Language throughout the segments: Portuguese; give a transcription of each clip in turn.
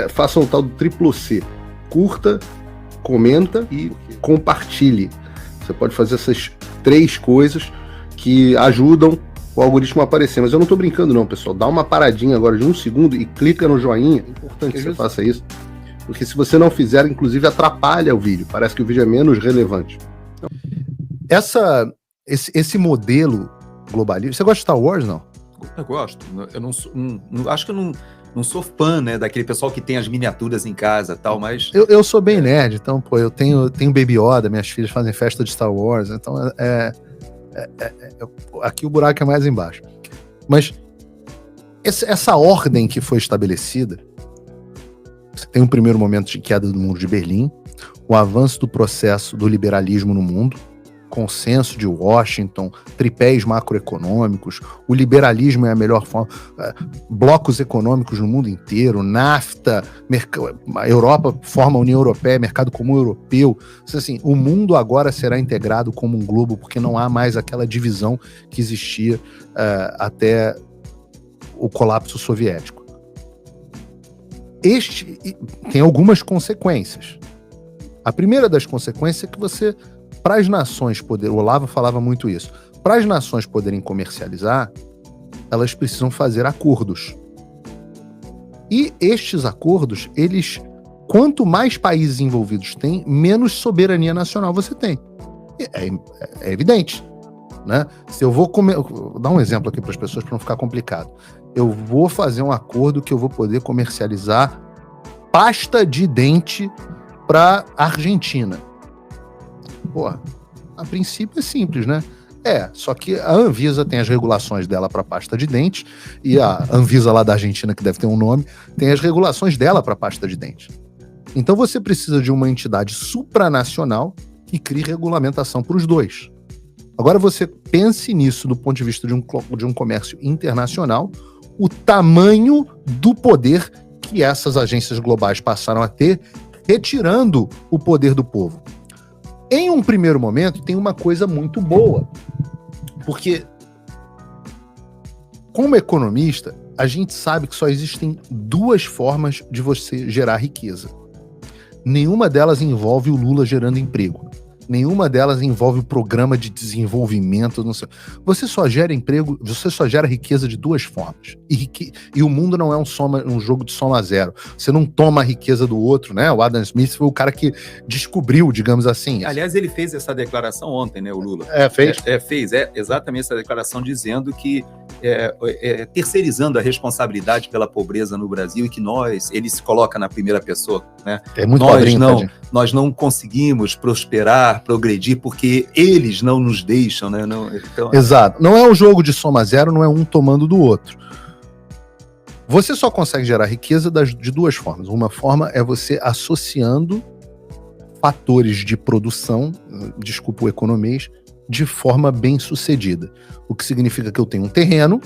façam o tal do triplo C. Curta, comenta e compartilhe. Você pode fazer essas 3 coisas que ajudam o algoritmo a aparecer. Mas eu não tô brincando não, pessoal. Dá uma paradinha agora de 1 segundo e clica no joinha. É importante que você faça isso. Porque se você não fizer, inclusive atrapalha o vídeo. Parece que o vídeo é menos relevante. Esse modelo globalista... Você gosta de Star Wars, não? Eu gosto. Eu não sou, acho que eu não sou fã, né, daquele pessoal que tem as miniaturas em casa e tal, mas... Eu sou bem nerd, então, pô, eu tenho Baby Yoda, minhas filhas fazem festa de Star Wars, então aqui o buraco é mais embaixo. Mas essa ordem que foi estabelecida, você tem um primeiro momento de queda do muro de Berlim, o avanço do processo do liberalismo no mundo, consenso de Washington, tripés macroeconômicos, o liberalismo é a melhor forma, blocos econômicos no mundo inteiro, NAFTA, a Europa forma a União Europeia, mercado comum europeu, assim, o mundo agora será integrado como um globo, porque não há mais aquela divisão que existia até o colapso soviético. Tem algumas consequências. A primeira das consequências é que você, para as nações poderem, o Olavo falava muito isso, para as nações poderem comercializar, elas precisam fazer acordos. E estes acordos, quanto mais países envolvidos tem, menos soberania nacional você tem. É evidente, né? Se eu vou vou dar um exemplo aqui para as pessoas para não ficar complicado. Eu vou fazer um acordo que eu vou poder comercializar pasta de dente para Argentina. Pô, a princípio é simples, né? Só que a Anvisa tem as regulações dela para pasta de dente e a Anvisa lá da Argentina, que deve ter um nome, tem as regulações dela para pasta de dente. Então você precisa de uma entidade supranacional que crie regulamentação para os dois. Agora você pense nisso do ponto de vista de um comércio internacional, o tamanho do poder que essas agências globais passaram a ter, retirando o poder do povo. Em um primeiro momento, tem uma coisa muito boa, porque, como economista, a gente sabe que só existem 2 formas de você gerar riqueza. Nenhuma delas envolve o Lula gerando emprego. Nenhuma delas envolve o programa de desenvolvimento. Não sei. Você só gera emprego, você só gera riqueza de 2 formas. E o mundo não é um jogo de soma zero. Você não toma a riqueza do outro, né? O Adam Smith foi o cara que descobriu, digamos assim. Aliás, ele fez essa declaração ontem, né, o Lula? Fez? Fez exatamente essa declaração dizendo que terceirizando a responsabilidade pela pobreza no Brasil e que ele se coloca na primeira pessoa, né? É muito nós não conseguimos prosperar, progredir, porque eles não nos deixam, né? Então, exato. Não é um jogo de soma zero, não é um tomando do outro. Você só consegue gerar riqueza de 2 formas. Uma forma é você associando fatores de produção, desculpa o economês, de forma bem sucedida. O que significa que eu tenho um terreno,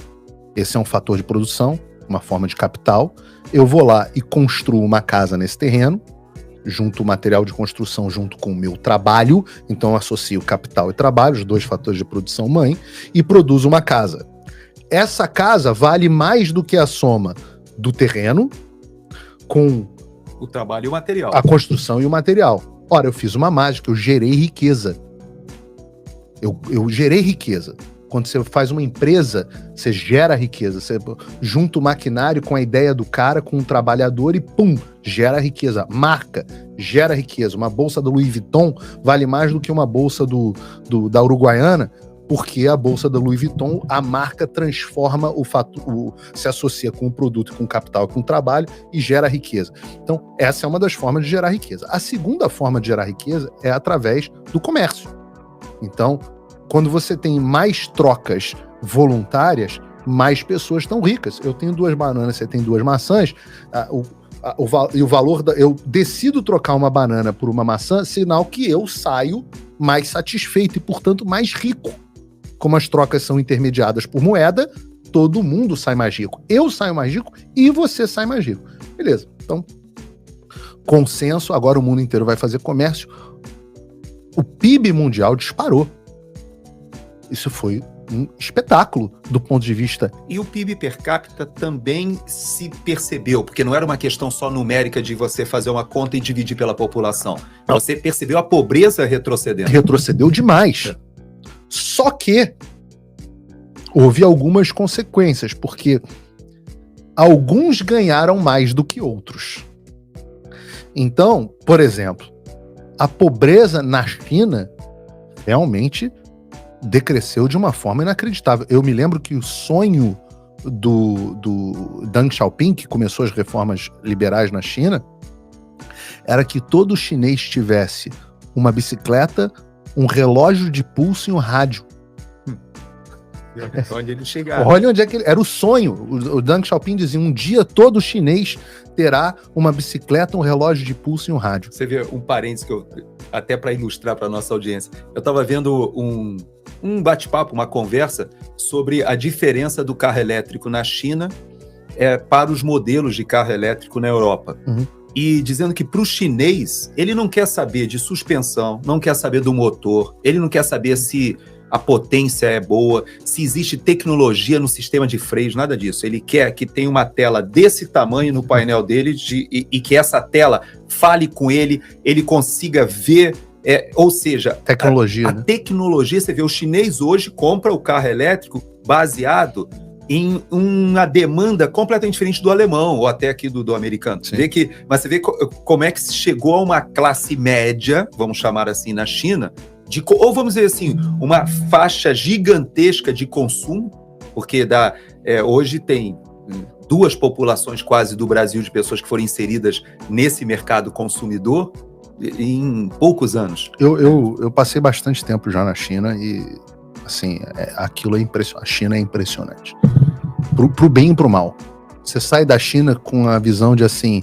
esse é um fator de produção, uma forma de capital, eu vou lá e construo uma casa nesse terreno, junto o material de construção junto com o meu trabalho, então eu associo capital e trabalho, os 2 fatores de produção mãe, e produzo uma casa. Essa casa vale mais do que a soma do terreno com o trabalho e o material. A construção e o material. Ora, eu fiz uma mágica, eu gerei riqueza. Eu gerei riqueza. Quando você faz uma empresa, você gera riqueza. Você junta o maquinário com a ideia do cara, com o trabalhador e pum, gera riqueza. Marca, gera riqueza. Uma bolsa do Louis Vuitton vale mais do que uma bolsa da Uruguaiana, porque a bolsa da Louis Vuitton, a marca transforma se associa com o produto, com o capital, com o trabalho e gera riqueza. Então, essa é uma das formas de gerar riqueza. A segunda forma de gerar riqueza é através do comércio. Então, quando você tem mais trocas voluntárias, mais pessoas estão ricas. Eu tenho 2 bananas, você tem 2 maçãs, o valor eu decido trocar uma banana por uma maçã, sinal que eu saio mais satisfeito e, portanto, mais rico. Como as trocas são intermediadas por moeda, todo mundo sai mais rico. Eu saio mais rico e você sai mais rico. Beleza. Então, consenso, agora o mundo inteiro vai fazer comércio. O PIB mundial disparou. Isso foi um espetáculo do ponto de vista. E o PIB per capita também se percebeu, porque não era uma questão só numérica de você fazer uma conta e dividir pela população. Você percebeu a pobreza retrocedendo. Retrocedeu demais. Só que houve algumas consequências, porque alguns ganharam mais do que outros. Então, por exemplo, a pobreza na China realmente decresceu de uma forma inacreditável. Eu me lembro que o sonho do Deng Xiaoping, que começou as reformas liberais na China, era que todo chinês tivesse uma bicicleta, um relógio de pulso e um rádio. Onde ele chegava. Olha onde é que ele... Era o sonho. O Deng Xiaoping dizia, um dia todo chinês terá uma bicicleta, um relógio de pulso e um rádio. Você vê um parênteses que eu, até para ilustrar para nossa audiência, eu estava vendo um bate-papo, uma conversa sobre a diferença do carro elétrico na China para os modelos de carro elétrico na Europa. Uhum. E dizendo que para o chinês, ele não quer saber de suspensão, não quer saber do motor, ele não quer saber se a potência é boa, se existe tecnologia no sistema de freios, nada disso. Ele quer que tenha uma tela desse tamanho no painel dele e que essa tela fale com ele, ele consiga ver, ou seja, tecnologia, a tecnologia. Você vê, o chinês hoje compra o carro elétrico baseado em uma demanda completamente diferente do alemão, ou até aqui do americano. Mas você vê como é que se chegou a uma classe média, vamos chamar assim, na China, ou vamos dizer assim, uma faixa gigantesca de consumo, porque hoje tem 2 populações quase do Brasil de pessoas que foram inseridas nesse mercado consumidor em poucos anos. Eu passei bastante tempo já na China e, assim, aquilo é impressionante. A China é impressionante. Pro bem e pro mal. Você sai da China com a visão de, assim,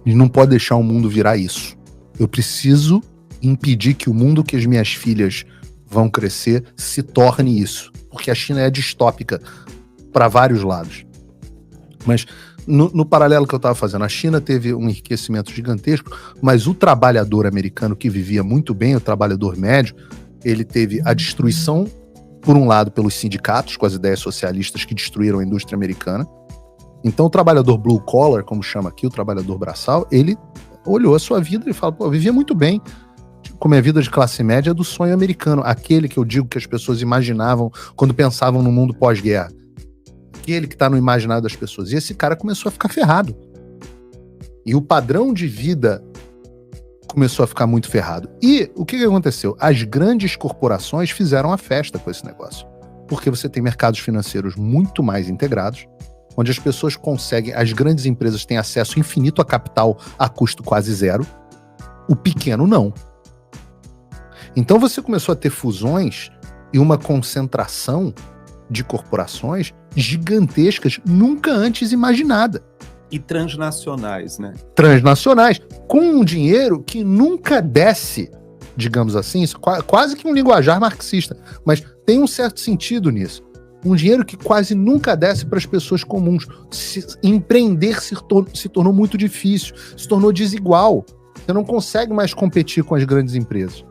não pode deixar o mundo virar isso. Eu preciso impedir que o mundo que as minhas filhas vão crescer se torne isso. Porque a China é distópica para vários lados. Mas no paralelo que eu estava fazendo, a China teve um enriquecimento gigantesco, mas o trabalhador americano que vivia muito bem, o trabalhador médio, ele teve a destruição, por um lado, pelos sindicatos, com as ideias socialistas que destruíram a indústria americana. Então o trabalhador blue collar, como chama aqui, o trabalhador braçal, ele olhou a sua vida e falou, eu vivia muito bem, como é a vida de classe média do sonho americano, aquele que eu digo que as pessoas imaginavam quando pensavam no mundo pós-guerra. Aquele que está no imaginário das pessoas. E esse cara começou a ficar ferrado. E o padrão de vida começou a ficar muito ferrado. E o que aconteceu? As grandes corporações fizeram a festa com esse negócio. Porque você tem mercados financeiros muito mais integrados, onde as pessoas conseguem, as grandes empresas têm acesso infinito a capital a custo quase zero, o pequeno não. Então você começou a ter fusões e uma concentração de corporações gigantescas, nunca antes imaginada. E transnacionais, né? Transnacionais, com um dinheiro que nunca desce, digamos assim, quase que um linguajar marxista, mas tem um certo sentido nisso. Um dinheiro que quase nunca desce para as pessoas comuns. Empreender se tornou muito difícil, se tornou desigual. Você não consegue mais competir com as grandes empresas.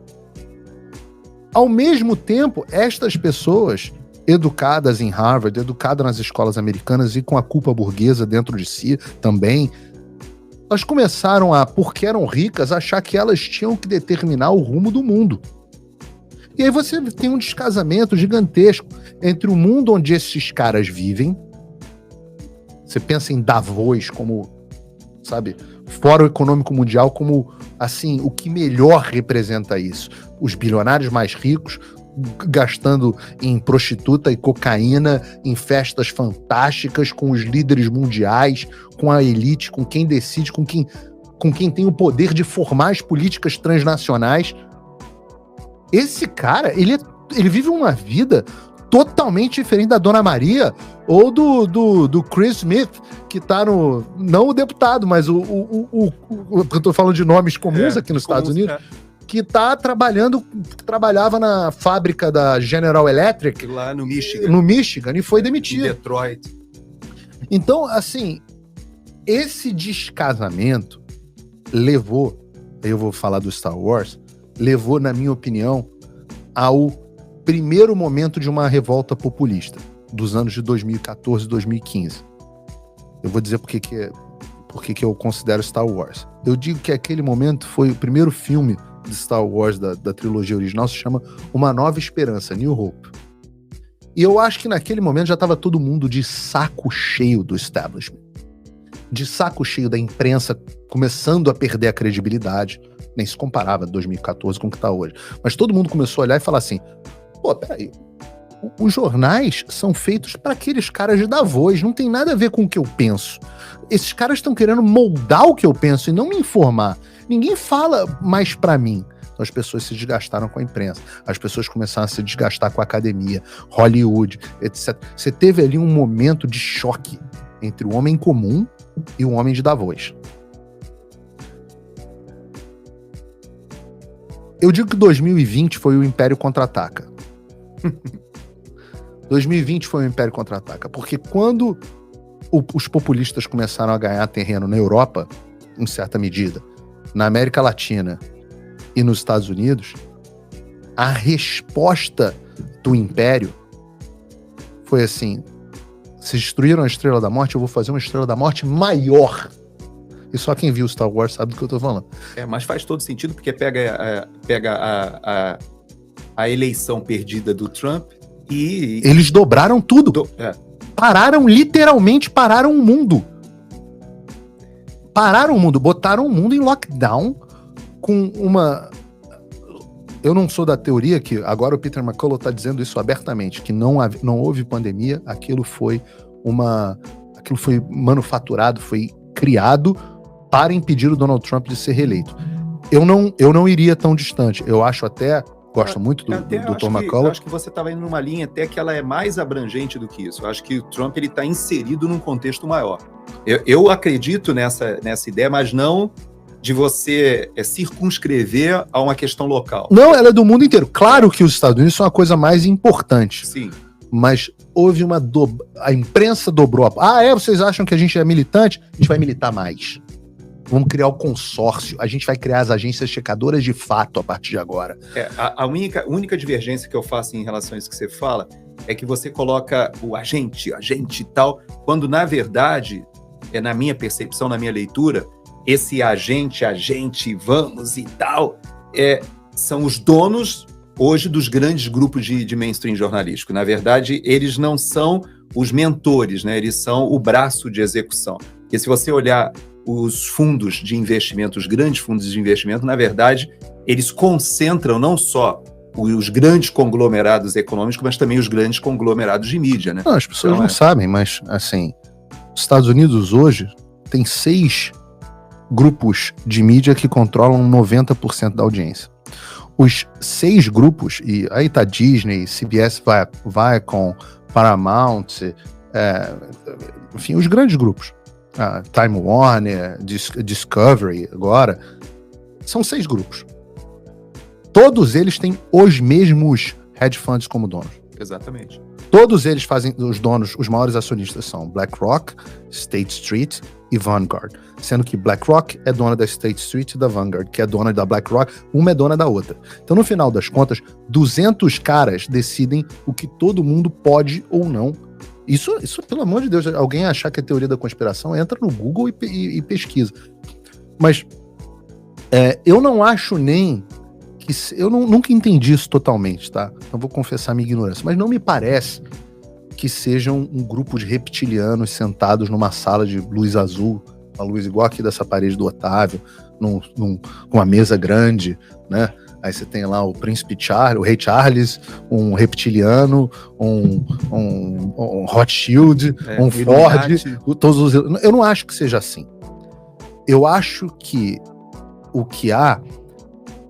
Ao mesmo tempo, estas pessoas educadas em Harvard, educadas nas escolas americanas e com a culpa burguesa dentro de si também, elas começaram porque eram ricas, a achar que elas tinham que determinar o rumo do mundo. E aí você tem um descasamento gigantesco entre o mundo onde esses caras vivem. Você pensa em Davos como, sabe, Fórum Econômico Mundial como, assim, o que melhor representa isso. Os bilionários mais ricos gastando em prostituta e cocaína, em festas fantásticas, com os líderes mundiais, com a elite, com quem decide, com quem tem o poder de formar as políticas transnacionais. Esse cara, ele vive uma vida totalmente diferente da Dona Maria ou do Chris Smith, que tá no... Não o deputado, mas eu tô falando de nomes comuns aqui nos Estados Unidos, que trabalhava na fábrica da General Electric lá no Michigan. No Michigan, e foi demitido. Em Detroit. Então, assim, esse descasamento levou, eu vou falar do Star Wars, levou, na minha opinião, ao primeiro momento de uma revolta populista, dos anos de 2014 e 2015. Eu vou dizer por que eu considero Star Wars. Eu digo que aquele momento foi o primeiro filme de Star Wars da trilogia original, se chama Uma Nova Esperança, New Hope. E eu acho que naquele momento já estava todo mundo de saco cheio do establishment. De saco cheio da imprensa começando a perder a credibilidade. Nem se comparava 2014 com o que está hoje. Mas todo mundo começou a olhar e falar assim, pô, peraí, os jornais são feitos para aqueles caras de Davos, não tem nada a ver com o que eu penso. Esses caras estão querendo moldar o que eu penso e não me informar. Ninguém fala mais para mim. Então as pessoas se desgastaram com a imprensa, as pessoas começaram a se desgastar com a academia, Hollywood, etc. Você teve ali um momento de choque entre o homem comum e o homem de Davos. Eu digo que 2020 foi o Império Contra-Ataca. 2020 foi o Império Contra-Ataca, porque quando os populistas começaram a ganhar terreno na Europa, em certa medida, na América Latina e nos Estados Unidos, a resposta do Império foi assim: se destruíram a Estrela da Morte, eu vou fazer uma Estrela da Morte maior. E só quem viu Star Wars sabe do que eu tô falando. Mas faz todo sentido, porque pega a eleição perdida do Trump e... Eles dobraram tudo. Pararam o mundo. Pararam o mundo, botaram o mundo em lockdown com uma... Eu não sou da teoria que agora o Peter McCullough está dizendo isso abertamente, que não houve pandemia, aquilo foi manufaturado, foi criado para impedir o Donald Trump de ser reeleito. Eu não iria tão distante. Eu acho gosto muito do Dr. McCullough. Acho que você estava indo numa linha até que ela é mais abrangente do que isso. Eu acho que o Trump está inserido num contexto maior. Eu acredito nessa ideia, mas não de você circunscrever a uma questão local. Não, ela é do mundo inteiro. Claro que os Estados Unidos são a coisa mais importante. Sim. Mas houve a imprensa dobrou. Vocês acham que a gente é militante? A gente vai militar mais. Vamos criar o consórcio. A gente vai criar as agências checadoras de fato a partir de agora. A única divergência que eu faço em relação a isso que você fala é que você coloca o agente e tal, quando na verdade, na minha percepção, na minha leitura, esse agente, vamos e tal, são os donos hoje dos grandes grupos de mainstream jornalístico. Na verdade, eles não são os mentores, né? Eles são o braço de execução. Porque se você olhar os fundos de investimento, os grandes fundos de investimento, na verdade, eles concentram não só os grandes conglomerados econômicos, mas também os grandes conglomerados de mídia, né? Não, as pessoas não sabem, mas, assim, os Estados Unidos hoje tem 6 grupos de mídia que controlam 90% da audiência. Os 6 grupos, e aí tá Disney, CBS, Viacom, Paramount, enfim, os grandes grupos, Time Warner, Discovery, agora, são 6 grupos. Todos eles têm os mesmos hedge funds como donos. Exatamente. Todos eles fazem, os donos, os maiores acionistas são BlackRock, State Street e Vanguard. Sendo que BlackRock é dona da State Street e da Vanguard, que é dona da BlackRock, uma é dona da outra. Então, no final das contas, 200 caras decidem o que todo mundo pode ou não. Isso, pelo amor de Deus, alguém achar que é teoria da conspiração, entra no Google e pesquisa. Mas eu não acho nem que... Eu nunca entendi isso totalmente, tá? Então vou confessar minha ignorância. Mas não me parece que sejam um grupo de reptilianos sentados numa sala de luz azul, uma luz igual aqui dessa parede do Otávio, com uma mesa grande, né? Aí você tem lá o príncipe Charles, o rei Charles, um reptiliano, um Rothschild, um Ford, todos os... Eu não acho que seja assim. Eu acho que o que há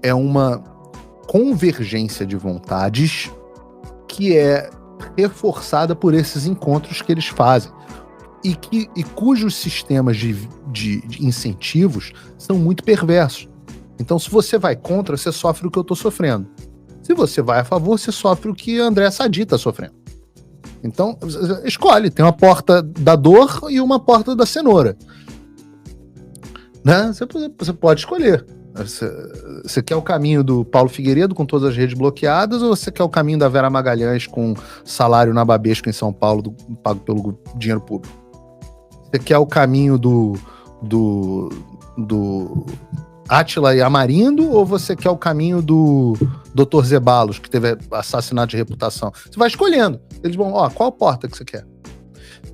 é uma convergência de vontades que é reforçada por esses encontros que eles fazem e cujos sistemas de incentivos são muito perversos. Então, se você vai contra, você sofre o que eu tô sofrendo. Se você vai a favor, você sofre o que André Sadi tá sofrendo. Então, escolhe. Tem uma porta da dor e uma porta da cenoura. Né? Você pode escolher. Você quer o caminho do Paulo Figueiredo com todas as redes bloqueadas ou você quer o caminho da Vera Magalhães com salário na Babesca em São Paulo pago pelo dinheiro público? Você quer o caminho do Átila e Amarindo ou você quer o caminho do Dr. Zeballos, que teve assassinato de reputação? Você vai escolhendo. Eles vão, qual porta que você quer?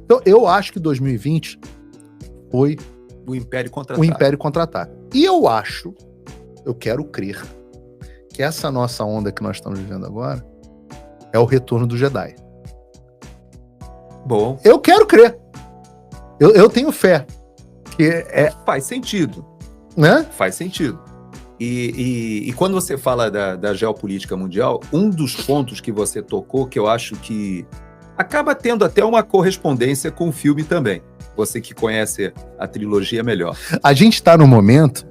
Então, eu acho que 2020 foi o Império Contra-Ataca. O Império Contra-Ataca. E eu quero crer que essa nossa onda que nós estamos vivendo agora é o retorno do Jedi. Bom. Eu quero crer. Eu tenho fé. Que faz sentido. Né? Faz sentido. E quando você fala da geopolítica mundial, um dos pontos que você tocou, que eu acho que acaba tendo até uma correspondência com o filme também. Você que conhece a trilogia melhor. A gente está no momento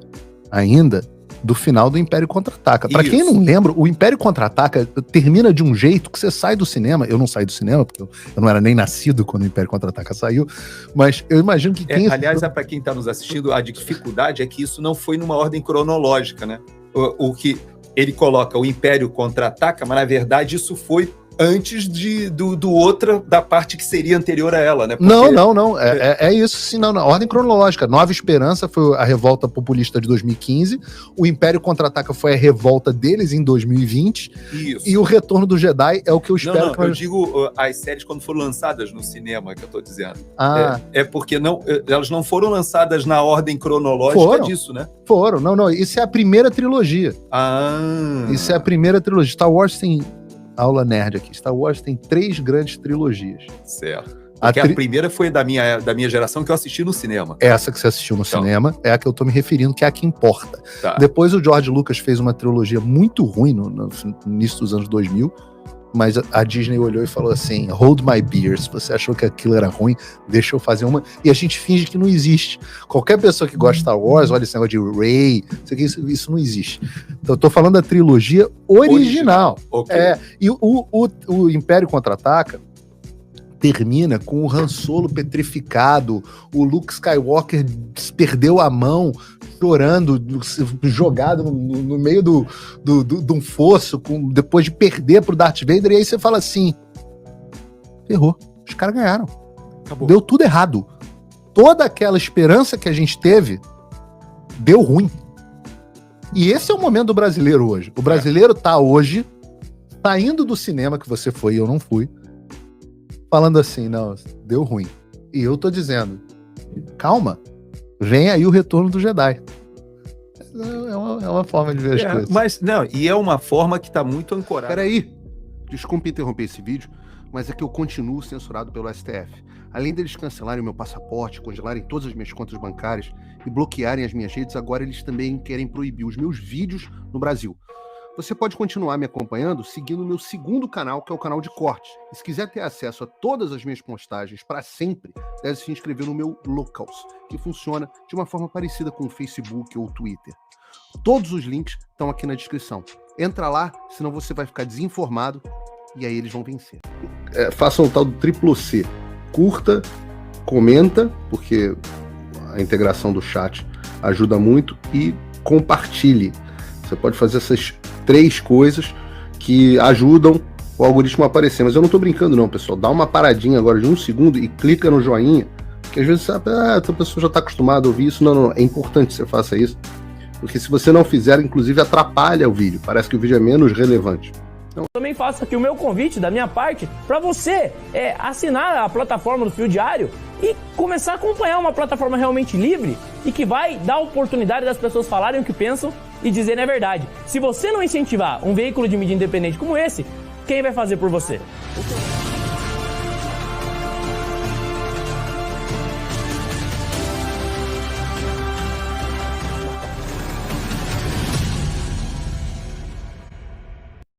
ainda do final do Império Contra-Ataca. Para quem não lembra, o Império Contra-Ataca termina de um jeito que você sai do cinema. Eu não saí do cinema, porque eu não era nem nascido quando o Império Contra-Ataca saiu, mas eu imagino que quem... Aliás, para quem está nos assistindo, a dificuldade é que isso não foi numa ordem cronológica, né? O que ele coloca o Império Contra-Ataca, mas na verdade isso foi antes do outra, da parte que seria anterior a ela, né? Porque... Não. É isso, sim, não. Na ordem cronológica. Nova Esperança foi a revolta populista de 2015, o Império Contra-Ataca foi a revolta deles em 2020, isso. E o Retorno do Jedi é o que eu espero. Eu digo as séries quando foram lançadas no cinema, que eu tô dizendo. Ah. É porque elas não foram lançadas na ordem cronológica disso, né? Foram. Não. Isso é a primeira trilogia. Isso é a primeira trilogia. Star Wars tem... Aula nerd aqui. Star Wars tem 3 grandes trilogias. Certo. Porque a primeira foi da minha geração que eu assisti no cinema. Essa que você assistiu no cinema é a que eu tô me referindo, que é a que importa. Tá. Depois o George Lucas fez uma trilogia muito ruim no início dos anos 2000, mas a Disney olhou e falou assim, hold my beer, se você achou que aquilo era ruim, deixa eu fazer uma, e a gente finge que não existe. Qualquer pessoa que gosta de Star Wars, olha esse negócio de Rey, isso não existe. Então eu tô falando da trilogia original. Okay. E o Império Contra-Ataca termina com o Han Solo petrificado, o Luke Skywalker perdeu a mão, chorando, jogado no meio de um fosso, depois de perder pro Darth Vader, e aí você fala assim, ferrou, os caras ganharam. Acabou. Deu tudo errado. Toda aquela esperança que a gente teve, deu ruim. E esse é o momento do brasileiro hoje. O brasileiro tá hoje, saindo do cinema que você foi e eu não fui, falando assim, não, deu ruim. E eu tô dizendo, calma, vem aí o Retorno do Jedi. É uma forma de ver as coisas. Mas, não, e é uma forma que tá muito ancorada. Peraí, desculpe interromper esse vídeo, mas é que eu continuo censurado pelo STF. Além deles cancelarem o meu passaporte, congelarem todas as minhas contas bancárias e bloquearem as minhas redes, agora eles também querem proibir os meus vídeos no Brasil. Você pode continuar me acompanhando seguindo o meu segundo canal, que é o canal de cortes. E se quiser ter acesso a todas as minhas postagens para sempre, deve se inscrever no meu Locals, que funciona de uma forma parecida com o Facebook ou o Twitter. Todos os links estão aqui na descrição. Entra lá, senão você vai ficar desinformado e aí eles vão vencer. Façam o tal do triplo C. Curta, comenta, porque a integração do chat ajuda muito, e compartilhe. Você pode fazer essas 3 coisas que ajudam o algoritmo a aparecer. Mas eu não tô brincando não, pessoal. Dá uma paradinha agora de 1 segundo e clica no joinha, porque às vezes sabe, a pessoa já tá acostumada a ouvir isso. Não. É importante que você faça isso, porque se você não fizer, inclusive atrapalha o vídeo. Parece que o vídeo é menos relevante. Também faço aqui o meu convite da minha parte para você assinar a plataforma do Fio Diário e começar a acompanhar uma plataforma realmente livre e que vai dar oportunidade das pessoas falarem o que pensam e dizerem a verdade. Se você não incentivar um veículo de mídia independente como esse, quem vai fazer por você?